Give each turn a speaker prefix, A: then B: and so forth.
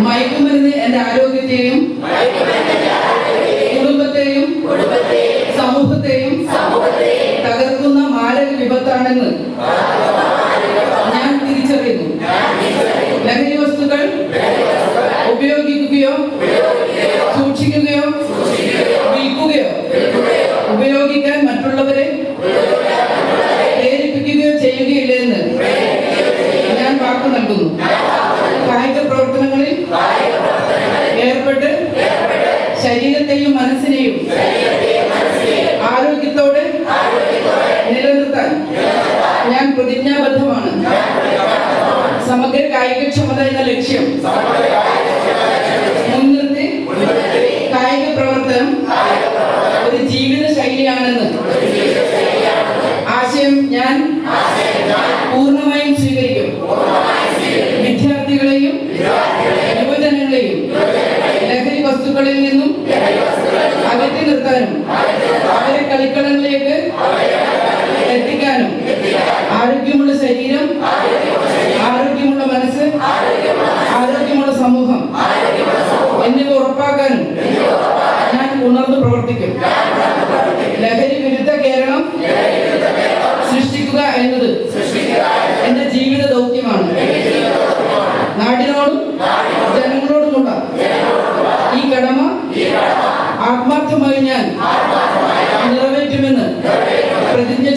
A: മയക്കുമരുന്ന് എന്റെ ആരോഗ്യത്തെയും കുടുംബത്തെയും സമൂഹത്തെയും തകർക്കുന്ന മാരക വിപത്താണെന്ന് ഞാൻ തിരിച്ചറിയുന്നു. ലഹരി വസ്തുക്കൾ ഉപയോഗിക്കുകയോ സൂക്ഷിക്കുകയോ വിൽക്കുകയോ ഉപയോഗിക്കാൻ മറ്റുള്ളവരെ പ്രേരിപ്പിക്കുകയോ ചെയ്യുകയില്ലെന്ന് ഞാൻ വാക്ക് നൽകുന്നു. കായിക പ്രവർത്തനങ്ങളിൽ ഏർപ്പെട്ട് ശരീരത്തെയും മനസ്സിനെയും ആരോഗ്യത്തോടെ നിലനിർത്താൻ ഞാൻ പ്രതിജ്ഞാബദ്ധമാണ്. സമഗ്ര കായികക്ഷമത എന്ന ലക്ഷ്യം മുൻനിർത്തി കായിക പ്രവർത്തനം ഒരു ജീവിത ശൈലിയാണെന്ന് ആശയം ഞാൻ പൂർണ്ണമായും സ്വീകരിക്കും. വിദ്യാർത്ഥികളെയും യുവജനങ്ങളെയും ലഹരി വസ്തുക്കളിൽ നിന്നും അകറ്റി നിർത്താനും അവരെ കളിക്കളങ്ങളിലേക്ക് എത്തിക്കാനും ആരോഗ്യമുള്ള ശരീരം, ആരോഗ്യമുള്ള മനസ്സ്, ആരോഗ്യമുള്ള സമൂഹം എന്നിവ ഉറപ്പാക്കാനും ഞാൻ ഉണർന്നു പ്രവർത്തിക്കും. ലഹരി വിരുദ്ധ കേരളം സൃഷ്ടിക്കുക എന്നത് എന്റെ ജീവിത ദൗത്യമാണ്. നാടിനോടും ജനങ്ങളോടുമുള്ള ഈ കടമ ആത്മാർത്ഥമായി ഞാൻ നിറവേറ്റുമെന്ന് പ്രതിജ്ഞ